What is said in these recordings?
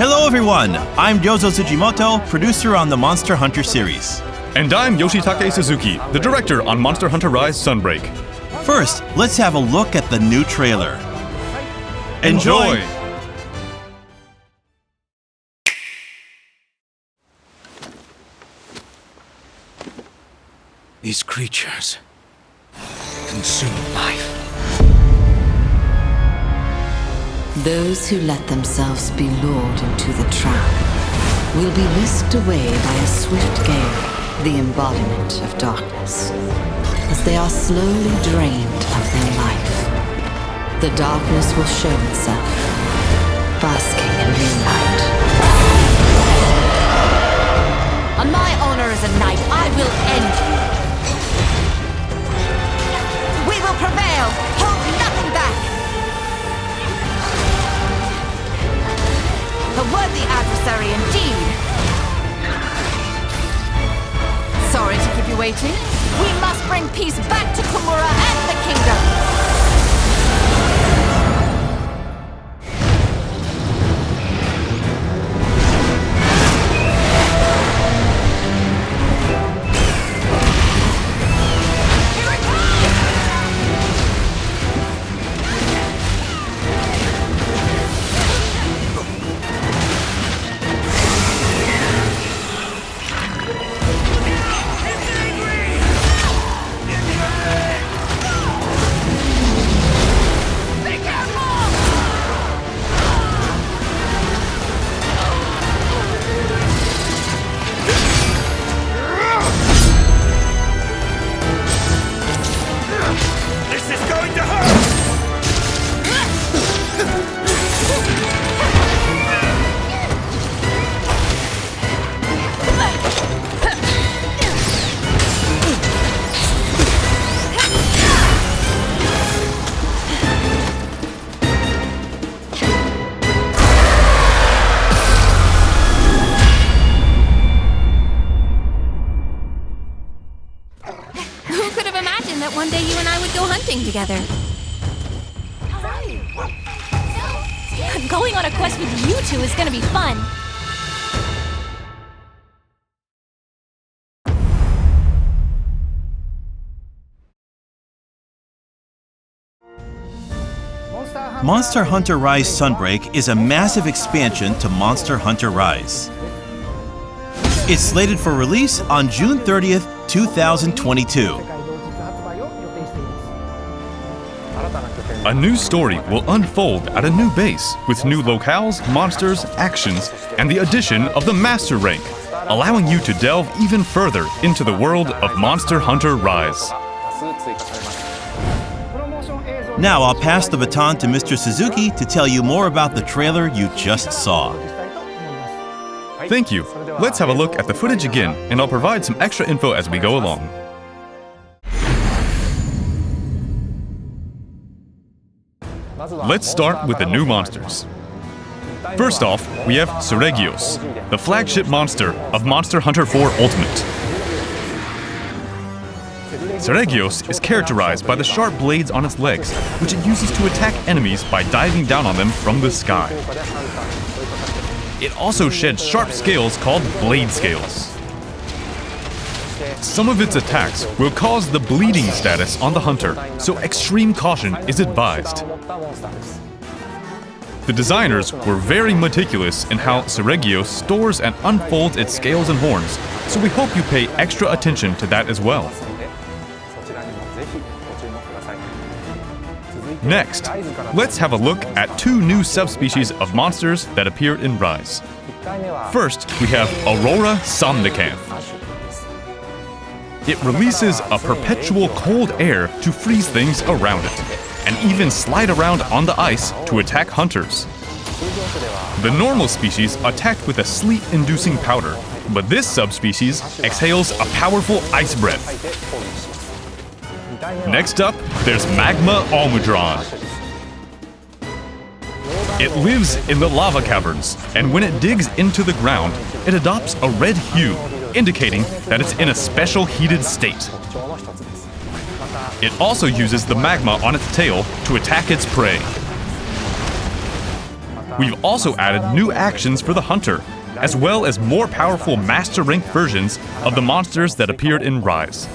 Hello everyone, I'm Yozo Tsujimoto, producer on the Monster Hunter series. And I'm Yoshitake Suzuki, the director on Monster Hunter Rise Sunbreak. First, let's have a look at the new trailer. Enjoy! These creatures consume life. Those who let themselves be lured into the trap will be whisked away by a swift gale, the embodiment of darkness, as they are slowly drained of their life. The darkness will show itself, basking in moonlight. On my honor as a knight, I will end you. We will prevail! Hold nothing back! A worthy adversary indeed! Sorry to keep you waiting. We must bring peace back to Komura and the kingdom! That one day you and I would go hunting together. Going on a quest with you two is gonna be fun. Monster Hunter Rise Sunbreak is a massive expansion to Monster Hunter Rise. It's slated for release on June 30th, 2022. A new story will unfold at a new base, with new locales, monsters, actions, and the addition of the Master rank, allowing you to delve even further into the world of Monster Hunter Rise. Now I'll pass the baton to Mr. Suzuki to tell you more about the trailer you just saw. Thank you. Let's have a look at the footage again, and I'll provide some extra info as we go along. Let's start with the new monsters. First off, we have Suregios, the flagship monster of Monster Hunter 4 Ultimate. Suregios is characterized by the sharp blades on its legs, which it uses to attack enemies by diving down on them from the sky. It also sheds sharp scales called blade scales. Some of its attacks will cause the bleeding status on the hunter, so extreme caution is advised. The designers were very meticulous in how Suregios stores and unfolds its scales and horns, so we hope you pay extra attention to that as well. Next, let's have a look at two new subspecies of monsters that appeared in Rise. First, we have Aurora Somnicanth. It releases a perpetual cold air to freeze things around it, and even slide around on the ice to attack hunters. The normal species attacked with a sleet-inducing powder, but this subspecies exhales a powerful ice breath. Next up, there's Magma Almudron. It lives in the lava caverns, and when it digs into the ground, it adopts a red hue, indicating that it's in a special heated state. It also uses the magma on its tail to attack its prey. We've also added new actions for the hunter, as well as more powerful Master Rank versions of the monsters that appeared in Rise.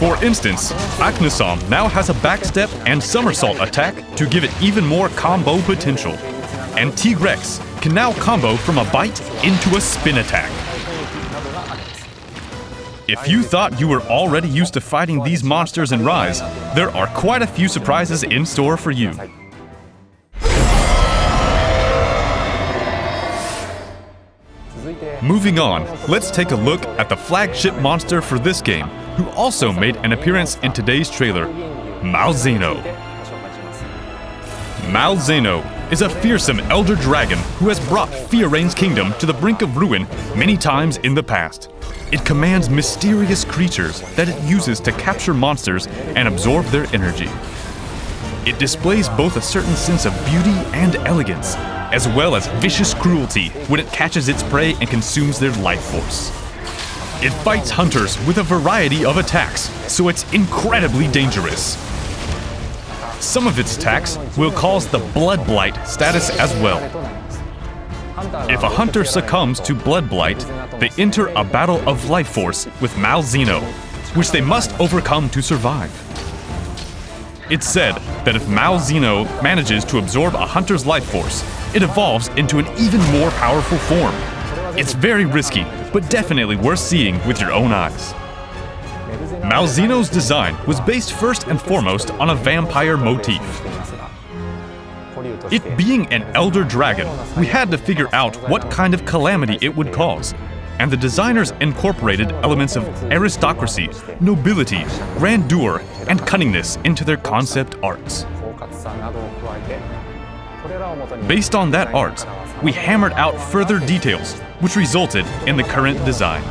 For instance, Aknusam now has a backstep and somersault attack to give it even more combo potential. And Tigrex can now combo from a bite into a spin attack. If you thought you were already used to fighting these monsters in Rise, there are quite a few surprises in store for you. Moving on, let's take a look at the flagship monster for this game, who also made an appearance in today's trailer, Malzino. Malzino is a fearsome elder dragon who has brought Fioraine's kingdom to the brink of ruin many times in the past. It commands mysterious creatures that it uses to capture monsters and absorb their energy. It displays both a certain sense of beauty and elegance, as well as vicious cruelty when it catches its prey and consumes their life force. It fights hunters with a variety of attacks, so it's incredibly dangerous. Some of its attacks will cause the Blood Blight status as well. If a hunter succumbs to Blood Blight, they enter a battle of life force with Malzino, which they must overcome to survive. It's said that if Malzino manages to absorb a hunter's life force, it evolves into an even more powerful form. It's very risky, but definitely worth seeing with your own eyes. Malzino's design was based first and foremost on a vampire motif. It being an elder dragon, we had to figure out what kind of calamity it would cause, and the designers incorporated elements of aristocracy, nobility, grandeur, and cunningness into their concept arts. Based on that art, we hammered out further details, which resulted in the current design.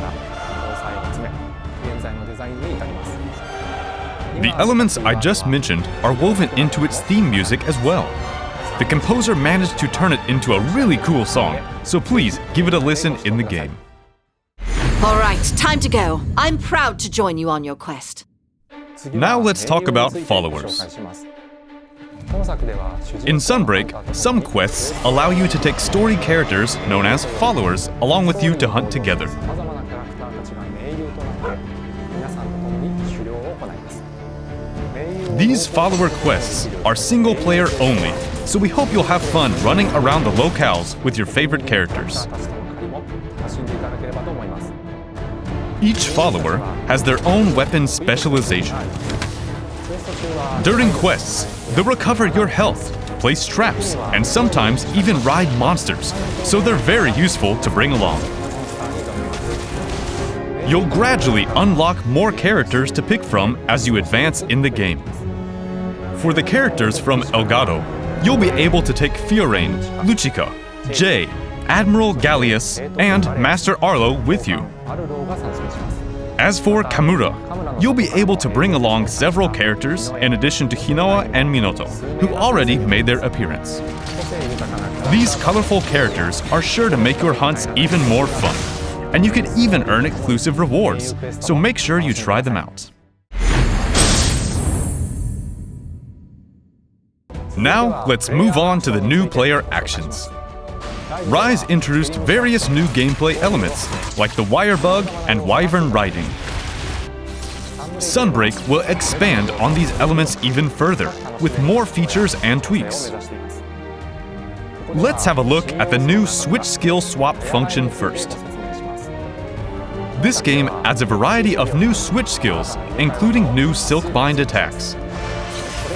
The elements I just mentioned are woven into its theme music as well. The composer managed to turn it into a really cool song, so please give it a listen in the game. All right, time to go. I'm proud to join you on your quest. Now let's talk about followers. In Sunbreak, some quests allow you to take story characters known as followers along with you to hunt together. These follower quests are single player only, so we hope you'll have fun running around the locales with your favorite characters. Each follower has their own weapon specialization. During quests, they'll recover your health, place traps, and sometimes even ride monsters, so they're very useful to bring along. You'll gradually unlock more characters to pick from as you advance in the game. For the characters from Elgato, you'll be able to take Fiorayne, Lucica, Jay, Admiral Gallius, and Master Arlo with you. As for Kamura, you'll be able to bring along several characters in addition to Hinoa and Minoto, who already made their appearance. These colorful characters are sure to make your hunts even more fun, and you can even earn exclusive rewards, so make sure you try them out. Now, let's move on to the new player actions. Rise introduced various new gameplay elements, like the wire bug and wyvern riding. Sunbreak will expand on these elements even further, with more features and tweaks. Let's have a look at the new switch skill swap function first. This game adds a variety of new switch skills, including new Silkbind attacks.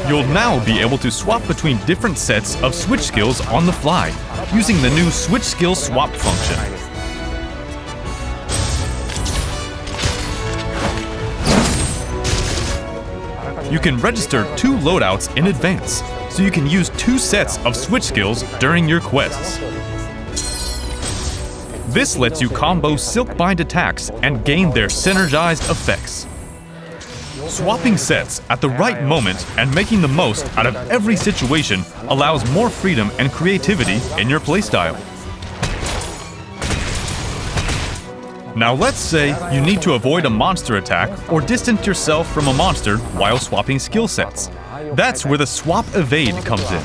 You'll now be able to swap between different sets of switch skills on the fly, using the new switch skill swap function. You can register 2 loadouts in advance, so you can use 2 sets of switch skills during your quests. This lets you combo Silkbind attacks and gain their synergized effects. Swapping sets at the right moment and making the most out of every situation allows more freedom and creativity in your playstyle. Now let's say you need to avoid a monster attack or distance yourself from a monster while swapping skill sets. That's where the Swap Evade comes in.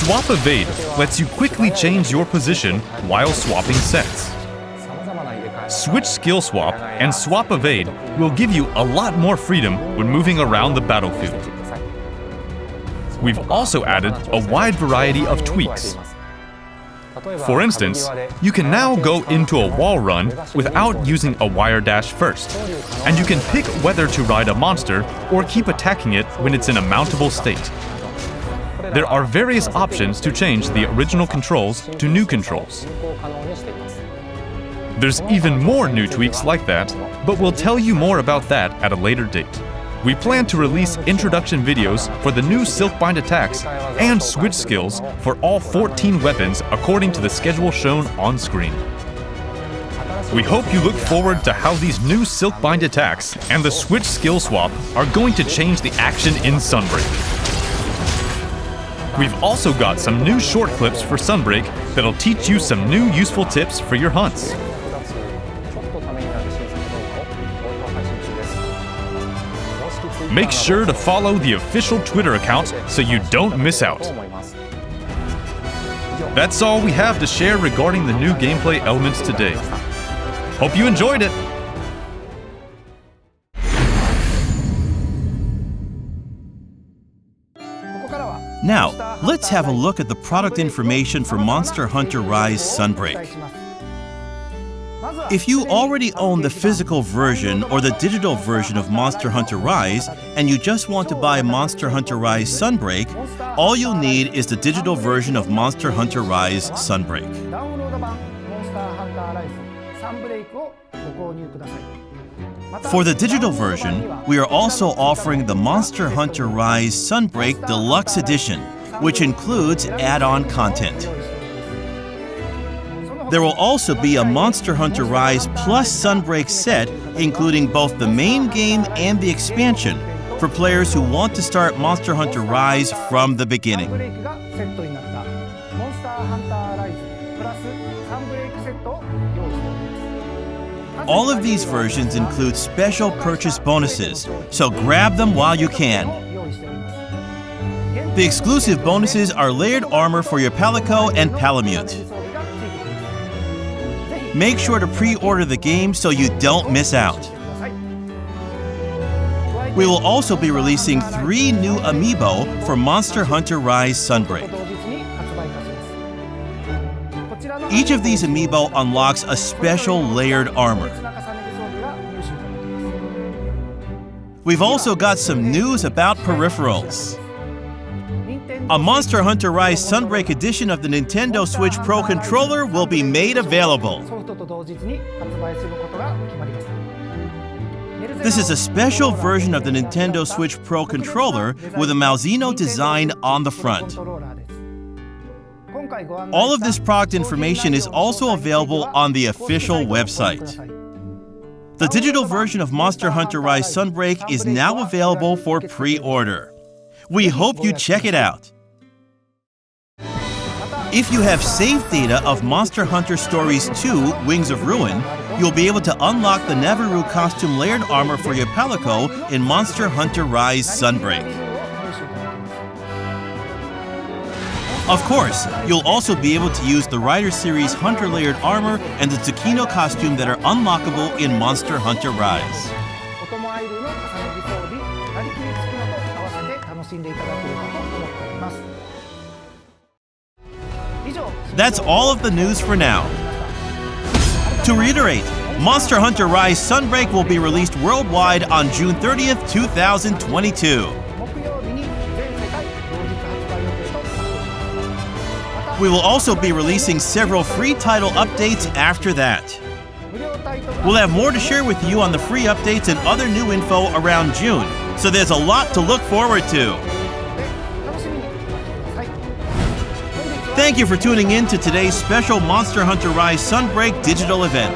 Swap Evade lets you quickly change your position while swapping sets. Switch Skill Swap and Swap Evade will give you a lot more freedom when moving around the battlefield. We've also added a wide variety of tweaks. For instance, you can now go into a wall run without using a wire dash first, and you can pick whether to ride a monster or keep attacking it when it's in a mountable state. There are various options to change the original controls to new controls. There's even more new tweaks like that, but we'll tell you more about that at a later date. We plan to release introduction videos for the new Silkbind attacks and switch skills for all 14 weapons according to the schedule shown on screen. We hope you look forward to how these new Silkbind attacks and the switch skill swap are going to change the action in Sunbreak. We've also got some new short clips for Sunbreak that'll teach you some new useful tips for your hunts. Make sure to follow the official Twitter account so you don't miss out. That's all we have to share regarding the new gameplay elements today. Hope you enjoyed it! Now, let's have a look at the product information for Monster Hunter Rise Sunbreak. If you already own the physical version or the digital version of Monster Hunter Rise, and you just want to buy Monster Hunter Rise Sunbreak, all you'll need is the digital version of Monster Hunter Rise Sunbreak. For the digital version, we are also offering the Monster Hunter Rise Sunbreak Deluxe Edition, which includes add-on content. There will also be a Monster Hunter Rise Plus Sunbreak set, including both the main game and the expansion, for players who want to start Monster Hunter Rise from the beginning. All of these versions include special purchase bonuses, so grab them while you can. The exclusive bonuses are layered armor for your Palico and Palamute. Make sure to pre-order the game so you don't miss out. We will also be releasing 3 new amiibo for Monster Hunter Rise Sunbreak. Each of these amiibo unlocks a special layered armor. We've also got some news about peripherals. A Monster Hunter Rise Sunbreak edition of the Nintendo Switch Pro controller will be made available. This is a special version of the Nintendo Switch Pro controller with a Malzino design on the front. All of this product information is also available on the official website. The digital version of Monster Hunter Rise Sunbreak is now available for pre-order. We hope you check it out. If you have saved data of Monster Hunter Stories 2 Wings of Ruin, you'll be able to unlock the Naviru costume layered armor for your Palico in Monster Hunter Rise Sunbreak. Of course, you'll also be able to use the Rider Series Hunter layered armor and the Tsukino costume that are unlockable in Monster Hunter Rise. That's all of the news for now. To reiterate, Monster Hunter Rise Sunbreak will be released worldwide on June 30th, 2022. We will also be releasing several free title updates after that. We'll have more to share with you on the free updates and other new info around June, so there's a lot to look forward to. Thank you for tuning in to today's special Monster Hunter Rise Sunbreak digital event.